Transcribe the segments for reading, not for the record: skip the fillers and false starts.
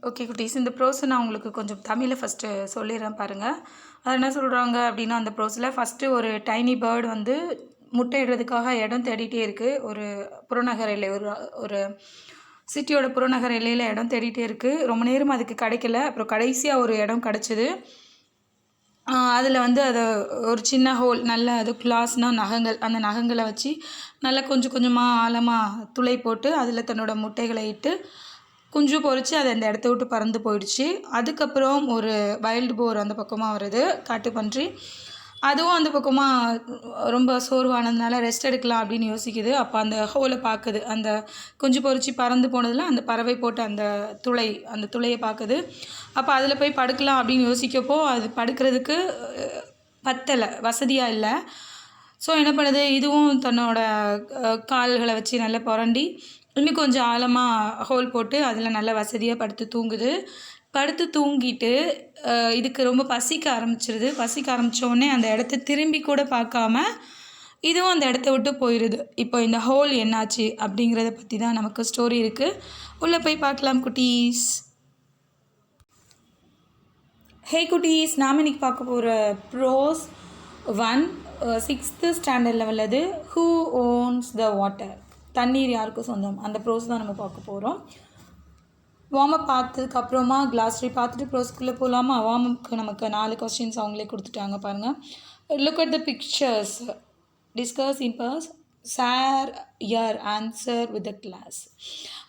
Okay குட்டீஸ், இந்த ப்ரோஸை நான் உங்களுக்கு கொஞ்சம் தமிழில் ஃபஸ்ட்டு சொல்லிடுறேன் பாருங்கள். அது என்ன சொல்கிறாங்க அப்படின்னா, அந்த ப்ரோஸில் ஃபஸ்ட்டு ஒரு டைனி பேர்டு வந்து முட்டையிடுறதுக்காக இடம் தேடிட்டே இருக்குது. ஒரு புறநகர் எல்லை, ஒரு ஒரு சிட்டியோட புறநகர் எல்லையில் இடம் தேடிட்டே இருக்குது. ரொம்ப நேரம் அதுக்கு கிடைக்கல. அப்புறம் கடைசியாக ஒரு இடம் கிடச்சிது. அதில் வந்து அதை ஒரு சின்ன ஹோல், நல்ல அது கிளாஸ்னால் நகங்கள், அந்த நகங்களை வச்சு நல்லா கொஞ்சம் கொஞ்சமாக ஆழமாக துளை போட்டு அதில் தன்னோட முட்டைகளை இட்டு குஞ்சு பொறிச்சு அது அந்த இடத்த விட்டு பறந்து போயிடுச்சு. அதுக்கப்புறம் ஒரு வைல்டு போர் அந்த பக்கமாக வருது, காட்டுப்பன்றி. அதுவும் அந்த பக்கமாக ரொம்ப சோர்வானதுனால ரெஸ்ட் எடுக்கலாம் அப்படின்னு யோசிக்குது. அப்போ அந்த ஹோலை பார்க்குது, அந்த குஞ்சு பொறிச்சு பறந்து போனதில் அந்த பறவை போட்ட அந்த துளையை பார்க்குது. அப்போ அதில் போய் படுக்கலாம் அப்படின்னு யோசிக்கப்போ அது படுக்கிறதுக்கு பத்தலை, வசதியாக இல்லை. ஸோ என்ன பண்ணுது, இதுவும் தன்னோட கால்களை வச்சு நல்லா புரண்டி இன்னும் கொஞ்சம் ஆழமாக ஹோல் போட்டு அதில் நல்லா வசதியாக படுத்து தூங்குது. படுத்து தூங்கிட்டு இதுக்கு ரொம்ப பசிக்க ஆரம்பிச்சிருது. பசிக்க ஆரம்பித்தோடனே அந்த இடத்த திரும்பி கூட பார்க்காம இதுவும் அந்த இடத்த விட்டு போயிடுது. இப்போ இந்த ஹோல் என்னாச்சு அப்படிங்கிறத பற்றி தான் நமக்கு ஸ்டோரி இருக்குது. உள்ளே போய் பார்க்கலாம் குட்டீஸ். ஹே குட்டீஸ், நாம் இன்றைக்கி பார்க்க போகிற ப்ரோஸ் 1 6th ஸ்டாண்டர்டில் உள்ளது. Who ones the water? தண்ணீர் யாருக்கு சொந்தம்? அந்த ப்ரோஸ் தான் நம்ம பார்க்க போகிறோம். வார்ம் அப் பார்த்ததுக்கப்புறமா கிளாஸ்ரி பார்த்துட்டு ப்ரோஸ்க்குள்ளே போகலாமா? வார்ம் அப்க்கு நமக்கு 4 கொஸ்டின்ஸ் அவங்களே கொடுத்துட்டாங்க பாருங்கள். Look at the pictures, discuss in pairs, share your answer with the class.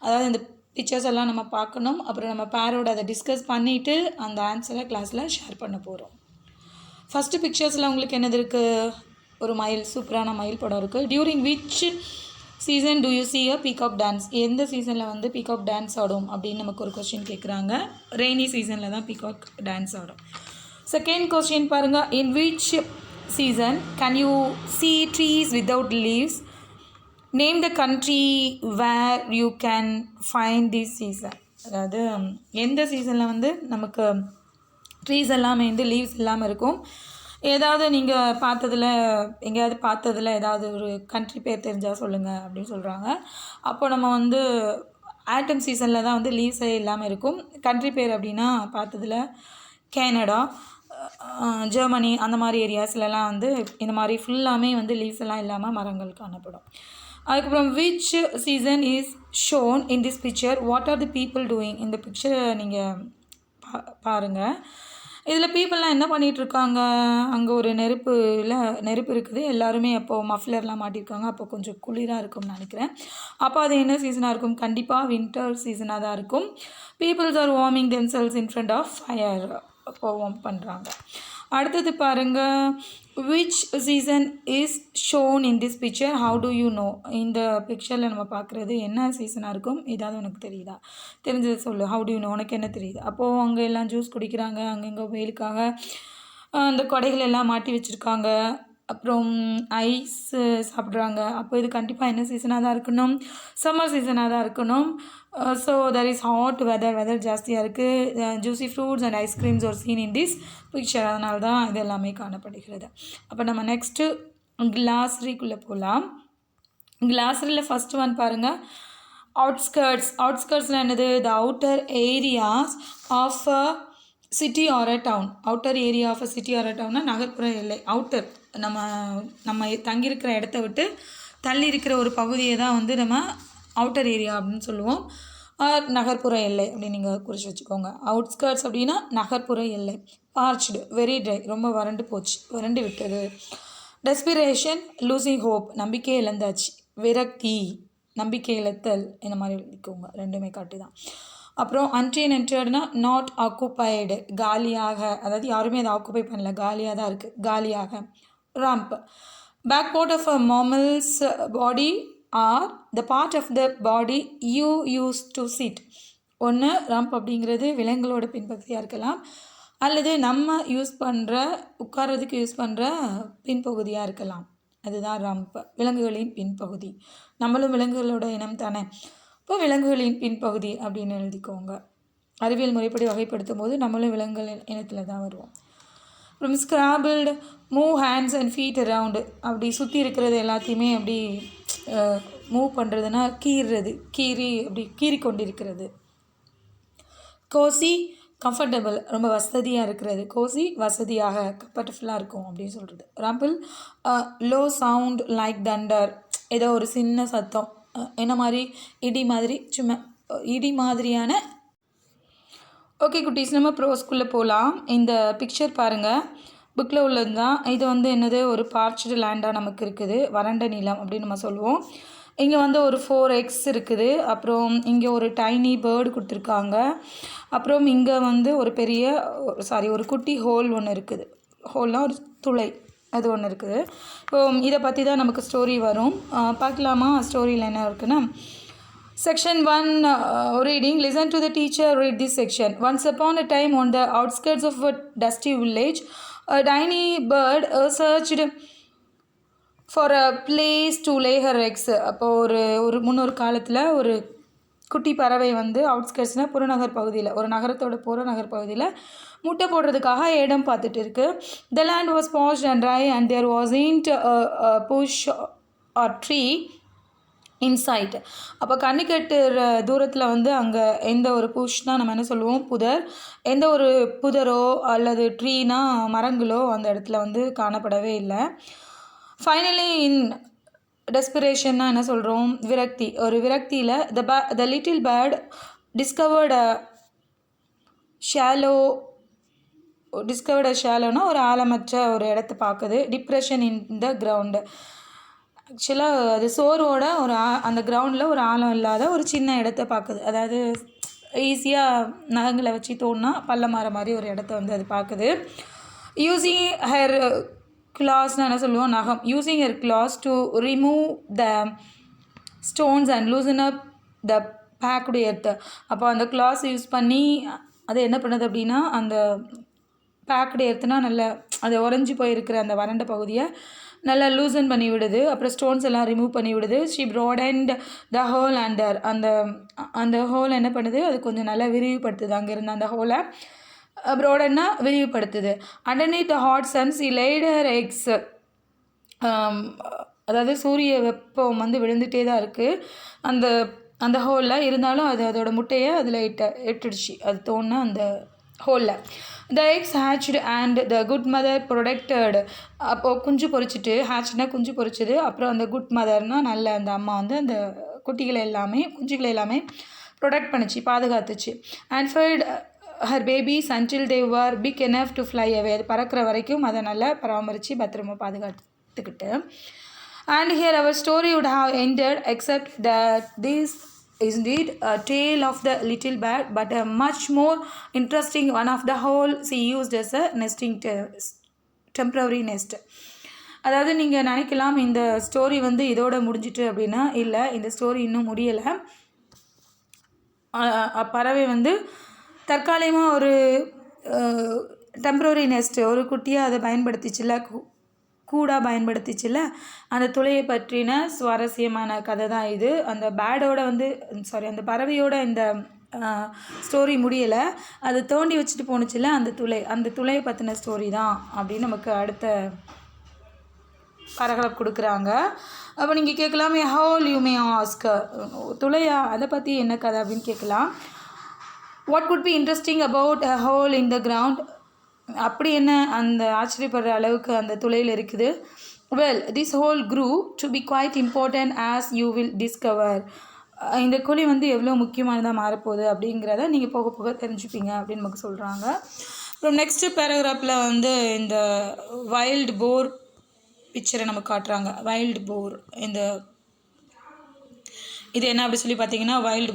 அதாவது இந்த பிக்சர்ஸ் எல்லாம் நம்ம பார்க்கணும். அப்புறம் நம்ம பேரோட அதை டிஸ்கஸ் பண்ணிவிட்டு அந்த ஆன்சரை கிளாஸில் ஷேர் பண்ண போகிறோம். ஃபஸ்ட்டு பிக்சர்ஸில் உங்களுக்கு என்னது இருக்குது? ஒரு மயில், சூப்பரான மயில் படம் இருக்குது. During which season to you see a peacock dance? எந்த சீசனில் வந்து பீகாக் டான்ஸ் ஆடும் அப்படின்னு நமக்கு ஒரு கொஸ்டின் கேட்குறாங்க. ரெய்னி சீசனில் தான் பீகாக் டான்ஸ் ஆடும். செகண்ட் கொஸ்டின் பாருங்கள். In which season can you see trees without leaves? Name the country where you can find this season. அதாவது எந்த சீசனில் வந்து நமக்கு ட்ரீஸ் எல்லாமே வந்து லீவ்ஸ் இல்லாமல் இருக்கும். ஏதாவது நீங்கள் எங்கேயாவது பார்த்ததில் ஏதாவது ஒரு கண்ட்ரி பேர் தெரிஞ்சால் சொல்லுங்கள் அப்படின்னு சொல்கிறாங்க. அப்போ நம்ம வந்து ஆட்டம் சீசனில் தான் வந்து லீவ்ஸே இல்லாமல் இருக்கும். கண்ட்ரி பேர் அப்படின்னா பார்த்ததில் கனடா, ஜெர்மனி அந்த மாதிரி ஏரியாஸ்லலாம் வந்து இந்த மாதிரி ஃபுல்லாமே வந்து லீவ்ஸ் எல்லாம் இல்லாமல் மரங்கள் காணப்படும். அதுக்கப்புறம் which season is shown in this picture? What are the people doing? இந்த பிக்சரை நீங்கள் பாருங்கள். இதில் பீப்புளெலாம் என்ன பண்ணிகிட்ருக்காங்க? அங்கே ஒரு நெருப்பு இருக்குது. எல்லாருமே அப்போது மஃப்லர்லாம் மாட்டியிருக்காங்க. அப்போ கொஞ்சம் குளிராக இருக்கும்னு நினைக்கிறேன். அப்போ அது என்ன சீசனாக இருக்கும்? கண்டிப்பாக வின்டர் சீசனாக தான் இருக்கும். Peoples are warming themselves in front of fire. அப்போ வார்ம் பண்ணுறாங்க. அடுத்தது பாருங்கள். Which season is shown in this picture? How do you know? இந்த பிக்சரில் நம்ம பார்க்குறது என்ன சீசனாக இருக்கும்? ஏதாவது உனக்கு தெரியுதா? தெரிஞ்சது சொல்லு. How do you no? உனக்கு என்ன தெரியுது? அப்போது அங்கே எல்லாம் ஜூஸ் குடிக்கிறாங்க. அங்கங்கே வெயிலுக்காக அந்த கொடைகள் எல்லாம் மாட்டி வச்சுருக்காங்க. அப்புறம் ஐஸு சாப்பிட்றாங்க. அப்போ இது கண்டிப்பாக என்ன சீசனாக தான் இருக்கணும்? சம்மர் சீசனாக தான் இருக்கணும். So there is hot weather ஜாஸ்தியாக இருக்குது. Juicy fruits and ice creams are seen in this picture. அதனால தான் இது எல்லாமே காணப்படுகிறது. அப்போ நம்ம நெக்ஸ்ட்டு கிளாஸ்ரிக்குள்ளே போகலாம். கிளாஸ்ரியில் ஃபஸ்ட்டு ஒன் பாருங்கள். அவுட்ஸ்கர்ட்ஸில் என்னது? The outer areas of a city or a town. Outer area of a city or a டவுன்னா நகர்ப்புற எல்லை. அவுட்டர் நம்ம தங்கியிருக்கிற இடத்த விட்டு தள்ளி இருக்கிற ஒரு பகுதியை தான் வந்து நம்ம அவுட்டர் ஏரியா அப்படின்னு சொல்லுவோம். நகர்ப்புற எல்லை அப்படின்னு நீங்கள் குறித்து வச்சுக்கோங்க. அவுட்ஸ்கர்ட்ஸ் அப்படின்னா நகர்ப்புற எல்லை. பார்ச்டு, வெரி ட்ரை, ரொம்ப வறண்டு விட்டது. டெஸ்பிரேஷன், லூசிங் ஹோப், நம்பிக்கை இழந்தாச்சு. விரக்தி, நம்பிக்கை இழத்தல், இந்த மாதிரி எழுதிக்கோங்க. ரெண்டுமே காட்டு தான். அப்புறம் அன்டெனன்டட்னா நாட் ஆக்குப்பைடு, காலியாக, அதாவது யாருமே அதை ஆக்குப்பை பண்ணல, காலியாக தான் இருக்குது, காலியாக. Rump, back part of a mammals body or the part of the body you use to sit. ஒன்று ரம்ப் அப்படிங்கிறது விலங்குகளோட பின்பகுதியாக இருக்கலாம், அல்லது நம்ம உட்கார்றதுக்கு யூஸ் பண்ணுற பின்பகுதியாக இருக்கலாம். அதுதான் ரம்ப், விலங்குகளின் பின்பகுதி. நம்மளும் விலங்குகளோட இனம் தானே. இப்போ விலங்குகளின் பின்பகுதி அப்படின்னு எழுதிக்கோங்க. அறிவியல் முறைப்படி வகைப்படுத்தும் போது நம்மளும் விலங்குகள் இனத்தில் தான் வருவோம். அப்புறம் scrabbled, move hands and feet around, அப்படி சுற்றி இருக்கிறது எல்லாத்தையுமே அப்படி மூவ் பண்ணுறதுனா கீறி அப்படி கீறி கொண்டிருக்கிறது. கோசி கம்ஃபர்டபுள், ரொம்ப வசதியாக இருக்கிறது. கோசி வசதியாக கம்ஃபர்டபுளாக இருக்கும் அப்படின்னு சொல்கிறது. Rumble low sound like Thunder, ஏதோ ஒரு சின்ன சத்தம், என்ன மாதிரி இடி மாதிரி, சும்மா இடி மாதிரியான. ஓகே குட்டீஸ், நம்ம ப்ரோஸ்குள்ளே போகலாம். இந்த பிக்சர் பாருங்கள், புக்கில் உள்ளது தான். இது வந்து என்னது, ஒரு பார்ச்டு லேண்டாக நமக்கு இருக்குது, வறண்ட நிலம் அப்படின்னு நம்ம சொல்லுவோம். இங்கே வந்து ஒரு 4 eggs இருக்குது. அப்புறம் இங்கே ஒரு டைனி பேர்டு கொடுத்துருக்காங்க. அப்புறம் இங்கே வந்து ஒரு பெரிய ஒரு குட்டி ஹோல் ஒன்று இருக்குது. ஹோல்னால் ஒரு துளை, அது ஒன்று இருக்குது. இப்போ இதை பற்றி தான் நமக்கு ஸ்டோரி வரும். பார்க்கலாமா ஸ்டோரியில் என்ன இருக்குன்னா? Section 1 reading. Listen to the teacher read this section. Once upon a time, on the outskirts of a dusty village, a tiny bird searched for a place to lay her eggs. அப்போ ஒரு முன்னொரு காலத்தில் ஒரு குட்டி பறவை வந்து அவுட்ஸ்கர்ட்ஸ்னால் புறநகர் பகுதியில், ஒரு நகரத்தோட புறநகர் பகுதியில் முட்டை போடுறதுக்காக இடம் பார்த்துட்டு இருக்கு. The land was parched and dry and there wasn't a bush or tree inside. அப்போ கண்ணு கட்டுற தூரத்தில் வந்து அங்கே எந்த ஒரு புஷ்னா நம்ம என்ன சொல்லுவோம், புதர், எந்த ஒரு புதரோ அல்லது ட்ரீனா மரங்களோ அந்த இடத்துல வந்து காணப்படவே இல்லை. ஃபைனலி இன் டெஸ்பிரேஷன்னா என்ன சொல்கிறோம், விரக்தி, ஒரு விரக்தியில் த லிட்டில் பேர்ட் டிஸ்கவர்டு ஷேலோனா ஒரு ஆழமற்ற ஒரு இடத்த பார்க்குது. டிப்ரெஷன் இன் த கிரவுண்டு, ஆக்சுவலாக அது சோர்வோட ஒரு அந்த கிரவுண்டில் ஒரு ஆழம் இல்லாத ஒரு சின்ன இடத்த பார்க்குது. அதாவது ஈஸியாக நகங்களை வச்சு தோணுனா பள்ளமாற மாதிரி ஒரு இடத்த வந்து அது பார்க்குது. யூஸிங் ஹர் கிளாஸ்னால் என்ன சொல்லுவோம், நகம். Using her claws to remove the stones and loosen up the packed earth. அப்போ அந்த கிளாஸ் யூஸ் பண்ணி அது என்ன பண்ணுது அப்படின்னா, அந்த பேக்டு எர்த்துனா நல்ல அது உறைஞ்சி போயிருக்கிற அந்த வறண்ட பகுதியை நல்லா லூசன் பண்ணி விடுது. அப்புறம் ஸ்டோன்ஸ் எல்லாம் ரிமூவ் பண்ணி விடுது. She broadened the hole under, அந்த ஹோல் என்ன பண்ணுது, அது கொஞ்சம் நல்லா விரிவுபடுத்துது. அங்கே இருந்த அந்த ஹோலை ப்ராடன்னா விரிவுபடுத்துது. Underneath the hot sun's she laid her eggs. அதாவது சூரிய வெப்பம் வந்து விழுந்துகிட்டே தான் இருக்குது அந்த ஹோலில். இருந்தாலும் அது அதோட முட்டையை அதில் இட்டுடுச்சு, அது தோணுன அந்த ஹோலில். The eggs hatched and the good mother protected. அப்போது குஞ்சு பொரிச்சிட்டு, ஹேட்ச்னா குஞ்சு பொரிச்சது. அப்புறம் அந்த குட் மதர்னால் நல்ல அந்த அம்மா வந்து அந்த குஞ்சுகளை எல்லாமே ப்ரொடெக்ட் பண்ணிச்சு, பாதுகாத்துச்சு. And fed her babies until they were big enough to fly away. அது பறக்கிற வரைக்கும் அதை நல்லா பராமரித்து பத்திரமா பாதுகாத்துக்கிட்டு. And here our story would have ended, except that this is indeed a tale of the little bird, but a much more interesting one of the whole she used as a nesting temporary nest. அதாவது நீங்கள் நினைக்கலாம் இந்த story வந்து இதோட முடிஞ்சிட்டு அப்படின்னா, இல்லை, இந்த ஸ்டோரி இன்னும் முடியலை. பறவை வந்து தற்காலிகமாக ஒரு டெம்ப்ரவரி நெஸ்ட், ஒரு குட்டியாக அதை பயன்படுத்திச்சுல, கூடாக பயன்படுத்திச்சுல, அந்த துளையை பற்றின சுவாரஸ்யமான கதை தான் இது. அந்த பேர்டோட வந்து அந்த பறவையோட இந்த ஸ்டோரி முடியலை. அது தோண்டி வச்சுட்டு போணுச்சுல அந்த துளையை பற்றின ஸ்டோரி தான் அப்படின்னு நமக்கு அடுத்த பேராகிராஃப் கொடுக்குறாங்க. அப்போ நீங்கள் கேட்கலாமே, ஹோல் யூ மே ஆஸ்க், துளையா, அதை பற்றி என்ன கதை அப்படின்னு கேட்கலாம். What could be interesting about a hole in the ground, அப்படி என்ன அந்த ஆச்சரியப்படுற அளவுக்கு அந்த துளையில் இருக்குது. Well, this hole grew to be quite important as you will discover. இந்த குழி வந்து எவ்வளோ முக்கியமானதாக மாறப்போகுது அப்படிங்கிறத நீங்கள் போக போக தெரிஞ்சுப்பீங்க அப்படின்னு நமக்கு சொல்கிறாங்க. அப்புறம் நெக்ஸ்ட்டு பேராகிராஃபில் வந்து இந்த வைல்டு போர் பிக்சரை நமக்கு காட்டுறாங்க. வைல்டு போர், இது என்ன அப்படி சொல்லி பார்த்தீங்கன்னா, வைல்டு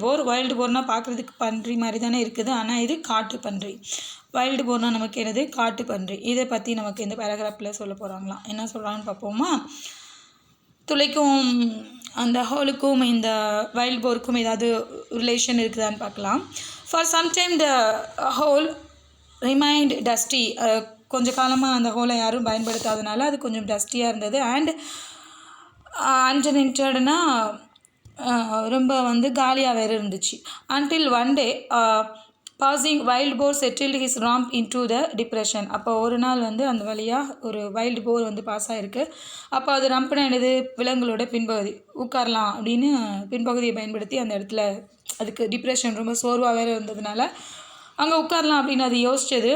போர்னால் பார்க்குறதுக்கு பன்றி மாதிரி தானே இருக்குது, ஆனால் இது காட்டு பன்றி. வைல்டு போர்னால் நமக்கு என்னது, காட்டு பன்றி. இதை பற்றி நமக்கு இந்த பேராகிராஃபில் சொல்ல போகிறாங்களாம். என்ன சொல்கிறாங்கன்னு பார்ப்போமா? துளைக்கும் அந்த ஹோலுக்கும் இந்த வைல்டு போருக்கும் ஏதாவது ரிலேஷன் இருக்குதான்னு பார்க்கலாம். For sometime the whole remind dusty. கொஞ்சம் காலமாக அந்த ஹோலை யாரும் பயன்படுத்தாதனால அது கொஞ்சம் டஸ்டியாக இருந்தது. அண்ட் அன்டென்டட்னா ரொம்ப வந்து காலியாக வேறு இருந்துச்சு. Until one day passing wild boar settled his rump into the depression. அப்போ ஒரு நாள் வந்து அந்த வழியாக ஒரு வைல்டு போர் வந்து பாஸ் ஆகிருக்கு. அப்போ அது ரம்ப்னா என்னது, விலங்குகளோட பின்பகுதி, உட்காரலாம் அப்படின்னு பின்பகுதியை பயன்படுத்தி அந்த இடத்துல அதுக்கு டிப்ரெஷன், ரொம்ப சோர்வாக வேறு இருந்ததுனால அங்கே உட்காரலாம் அப்படின்னு அது யோசிச்சது.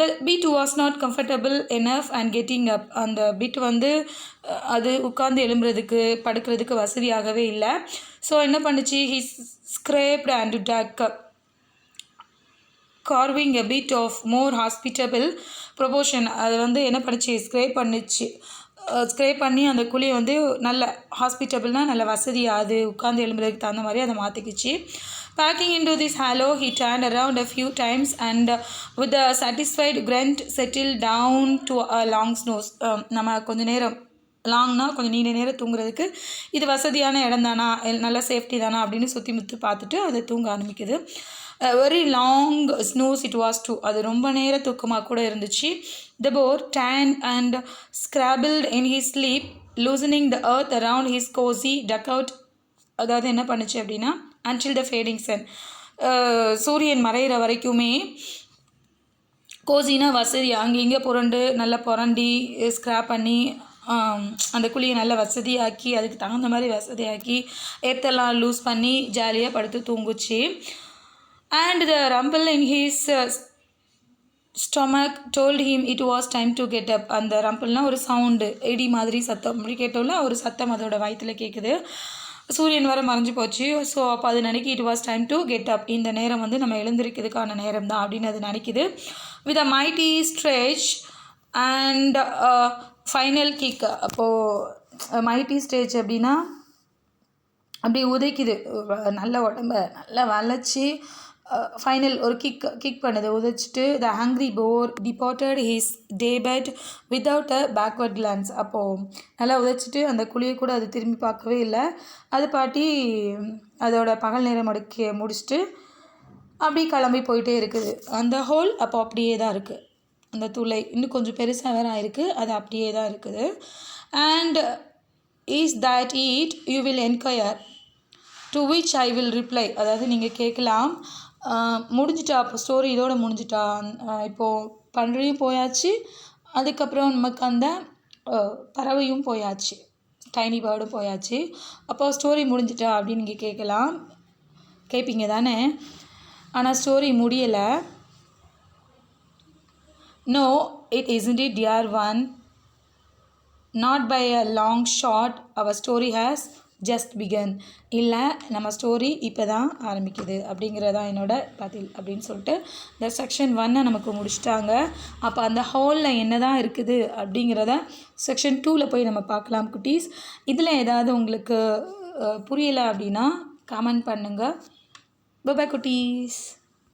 The pit was not comfortable enough and getting up. அந்த பிட் வந்து அது உட்கார்ந்து எழும்புறதுக்கு படுக்கிறதுக்கு வசதியாகவே இல்லை. ஸோ என்ன பண்ணுச்சு, he scraped and dug carving a bit of more hospitable proportion. அது வந்து என்ன பண்ணுச்சு, ஸ்க்ரேப் பண்ணி அந்த குழியை வந்து நல்ல ஹாஸ்பிட்டபிள்னால் நல்ல வசதியாக அது உட்காந்து எழும்புறதுக்கு தகுந்த மாதிரி அதை மாற்றிக்கிச்சு. Backing into this hollow he turned around a few times and with a satisfied grunt settled down to a long snooze. நம்ம கொஞ்சம் நேரம் லாங்னா கொஞ்சம் நீண்ட நேரம் தூங்குறதுக்கு இது வசதியான இடம் தானா, நல்ல சேஃப்டி தானா அப்படின்னு சுற்றி முற்றி பார்த்துட்டு அதை தூங்க ஆரம்பிக்குது. Very long snooze it was too. அது ரொம்ப நேர தூக்கமாக கூட இருந்துச்சு. The bear then and scrabbled in his sleep loosening the earth around his cosy dug out. அதாவது என்ன பண்ணுச்சு அப்படின்னா, அன்டில் த ஃபேடிங் சன், சூரியன் மறைகிற வரைக்குமே கோசினா வசதி அங்கே இங்கே நல்லா புரண்டி ஸ்க்ராப் பண்ணி அந்த குழியை நல்ல வசதியாக்கி அதுக்கு தகுந்த மாதிரி வசதியாக்கி ஏத்தெல்லாம் லூஸ் பண்ணி ஜாலியாக படுத்து தூங்குச்சு. And the rumble in his stomach told him it was time to get up. அந்த ரம்பிள்னால் ஒரு சவுண்டு, இடி மாதிரி சத்தம் அப்படி கேட்டோம்ல, ஒரு சத்தம் அதோட வயிற்றில் கேட்குது. சூரியன் வர மறைஞ்சு போச்சு. ஸோ அப்போ அது நினைக்கி it was time to get up, இந்த நேரம் வந்து நம்ம எழுந்திருக்கிறதுக்கான நேரம் தான் அப்படின்னு அது நினைக்குது. With a mighty stretch and final kick. அப்போது மைட்டி ஸ்ட்ரெச் அப்படின்னா அப்படி உதைக்குது, நல்ல உடம்ப நல்லா வளைச்சி ஃபைனல் ஒரு கிக் பண்ணுது, உதைச்சிட்டு the hungry bear departed his day bed without a backward glance. அப்போது நல்லா உதைச்சிட்டு அந்த குழியை கூட அது திரும்பி பார்க்கவே இல்லை, அது பாட்டி அதோட பகல் நேரம் முடிச்சுட்டு அப்படி கிளம்பி போயிட்டே இருக்குது. அந்த ஹோல் அப்போ அப்படியே தான் இருக்குது, அந்த துளை இன்னும் கொஞ்சம் பெருசாக வேறு ஆயிருக்கு, அது அப்படியே தான் இருக்குது. And is that it you will enquire to which I will reply. அதாவது நீங்கள் கேட்கலாம், முடிஞ்சிட்டா அப்போ ஸ்டோரி இதோட முடிஞ்சிட்டா, இப்போது பன்றியும் போயாச்சு, அதுக்கப்புறம் நமக்கு அந்த பறவையும் போயாச்சு, டைனி பேர்டும் போயாச்சு, அப்போ ஸ்டோரி முடிஞ்சிட்டா அப்படின்னு நீங்கள் கேட்பீங்க தானே. ஆனால் ஸ்டோரி முடியலை. No, it isn't it, dear one. Not by a long shot. Our story has just begun. இல்லை, நம்ம ஸ்டோரி இப்போ தான் ஆரம்பிக்குது அப்படிங்கிறதான் என்னோட பதில் அப்படின்னு சொல்லிட்டு இந்த செக்ஷன் 1 நமக்கு முடிச்சிட்டாங்க. அப்போ அந்த ஹாலில் என்ன தான் இருக்குது அப்படிங்கிறத செக்ஷன் 2 போய் நம்ம பார்க்கலாம் குட்டீஸ். இதில் ஏதாவது உங்களுக்கு புரியலை அப்படின்னா கமெண்ட் பண்ணுங்கள். பை பை குட்டீஸ்.